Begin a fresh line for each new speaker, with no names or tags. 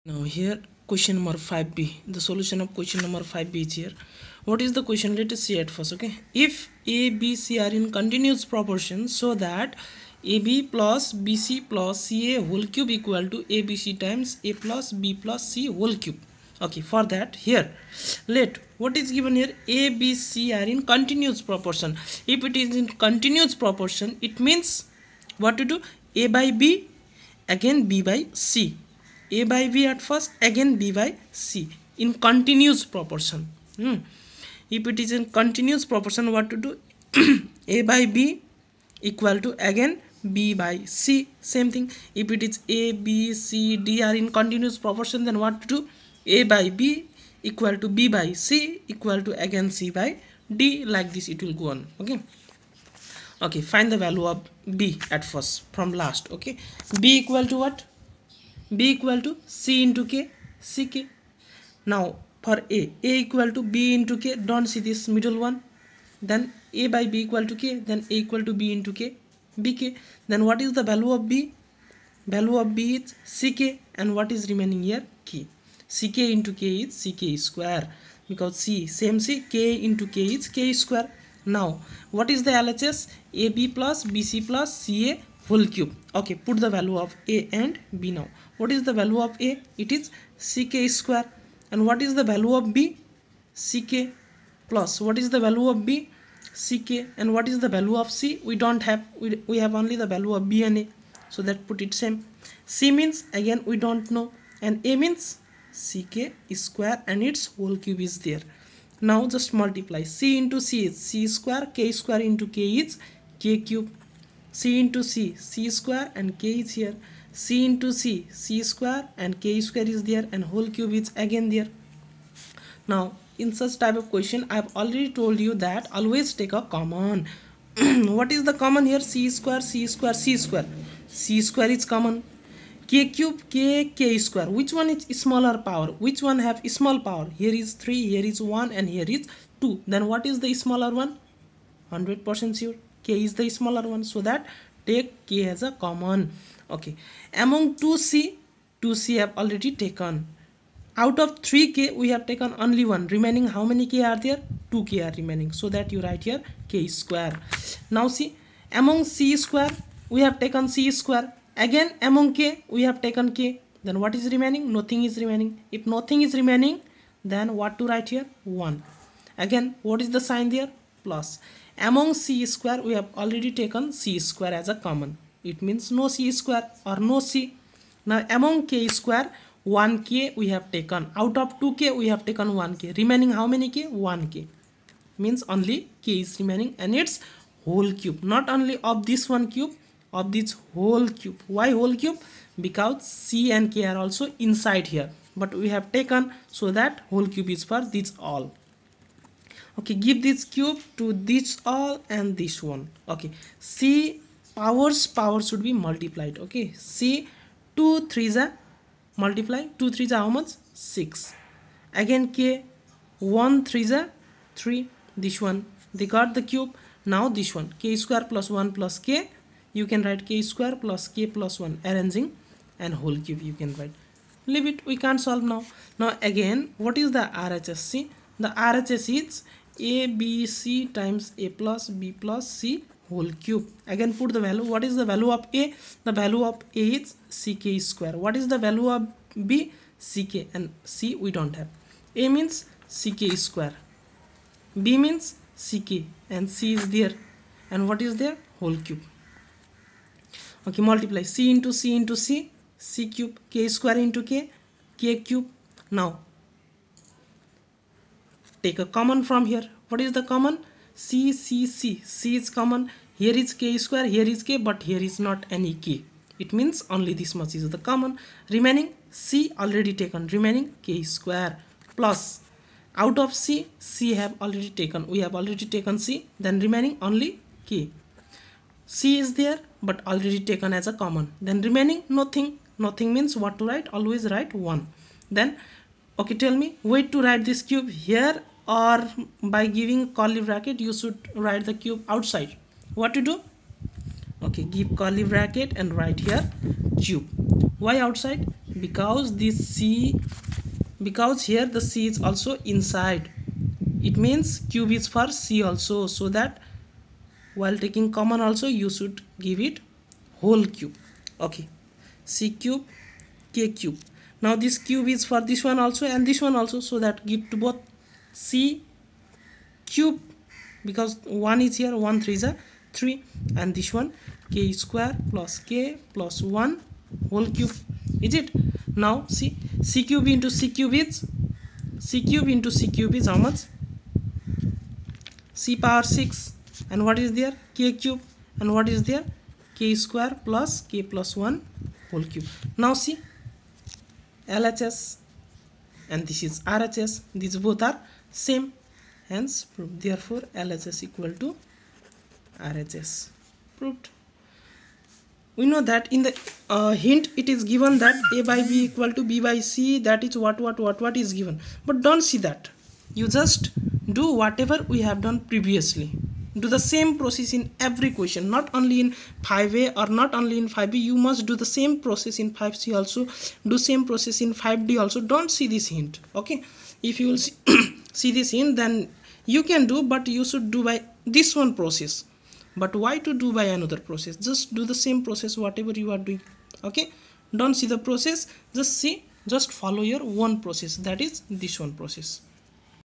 Now here question number 5b, the solution of question number 5b is here. What is the question? Let us see at first. Okay, if a, b, c are in continuous proportion so that ab plus bc plus ca whole cube equal to abc times a plus b plus c whole cube. Okay, for that here let what is given here, a, b, c are in continuous proportion. If it is in continuous proportion, it means what to do? A by b, again b by c, a by b at first, again b by c, in continuous proportion. If it is in continuous proportion, what to do? A by b equal to again b by c, same thing. If it is a, b, c, d are in continuous proportion, then what to do? A by b equal to b by c equal to again c by d, like this it will go on. Okay, find the value of b at first from last. Okay, b equal to what? B equal to c into k, ck. Now for a equal to b into k, don't see this middle one. Then a by b equal to k, then a equal to b into k, bk. Then what is the value of b? Value of b is ck, and what is remaining here? K. Ck into k is ck square, because c same c, k into k is k square. Now what is the LHS? ab plus bc plus ca whole cube. Okay, put the value of a and b now. What is the value of a? It is ck square. And what is the value of b? Ck plus what is the value of b? Ck. And what is the value of c? We don't have, we have only the value of b and a, so that put it same. C means again we don't know, and a means ck square and its whole cube is there. Now just multiply. C into c is c square, k square into k is k cube. C into c, c square, and k is here. C into c, c square, and k square is there, and whole cube is again there. Now in such type of question, I have already told you that always take a common. What is the common here? C square, c square, c square. C square is common. K cube, k square. Which one is smaller power? Which one have small power? Here is 3, here is 1, and here is 2. Then what is the smaller one? 100% sure k is the smaller one, so that take k as a common. Okay, among 2c have already taken. Out of 3k we have taken only one. Remaining how many k are there? 2k are remaining, so that you write here k square. Now see, among c square we have taken c square. Again among k we have taken k. Then what is remaining? Nothing is remaining. If nothing is remaining, then what to write here? 1. Again, what is the sign there? Plus. Among c square we have already taken c square as a common. It means no c square or no c. Now among k square, 1k we have taken. Out of 2k we have taken 1k. Remaining how many k? 1k. Means only k is remaining, and its whole cube. Not only of this one cube, of this whole cube. Why whole cube? Because c and k are also inside here, but we have taken so that whole cube is for this all. Okay, give this cube to this all and this one. Okay, c power should be multiplied. Okay, c 2 3s are multiply, 2 3s are how much? 6. Again k 1 3s are 3. This one they got the cube. Now this one k square plus 1 plus k, you can write k square plus k plus 1 arranging, and whole cube you can write. Leave it, we can't solve now. Now again, what is the RHS? See, the RHS is a b c times a plus b plus c whole cube. Again put the value. What is the value of a? The value of a is ck square. What is the value of b? Ck, and c we don't have. A means ck square, b means ck, and c is there, and what is there? Whole cube. Okay, multiply c into c into c, c cube, k square into k, k cube. Now take a common from here. What is the common? C is common. Here is k square, here is k, but here is not any k. It means only this much is the common. Remaining c already taken. Remaining k square plus out of c have already taken. We have already taken c. Then remaining only k. C is there but already taken as a common. Then remaining nothing. Nothing means what to write? Always write 1. Then okay, tell me, wait to write this cube here, or by giving curly bracket you should write the cube outside. What to do? Okay, give curly bracket and write here cube. Why outside? because this C, because here the C is also inside, it means cube is for C also, so that while taking common also you should give it whole cube. Okay, C cube, K cube. Now this cube is for this one also and this one also, so that give to both C cube, because 1 is here, 1 3 is a 3, and this one K square plus K plus 1 whole cube, is it? Now see, C cube into C cube is, C cube into C cube is how much? C power 6, and what is there? K cube, and what is there? K square plus K plus 1 whole cube. Now see, LHS and this is RHS, these both are same, hence proved. Therefore LHS equal to RHS, proved. We know that in the hint it is given that A by B equal to B by C, that is what is given, but don't see that. You just do whatever we have done previously. Do the same process in every question, not only in 5A or not only in 5B. You must do the same process in 5C also, do same process in 5D also. Don't see this hint. Okay, if you will see, see this hint, then you can do, but you should do by this one process. But why to do by another process? Just do the same process whatever you are doing. Okay, don't see the process, just see, just follow your one process, that is this one process.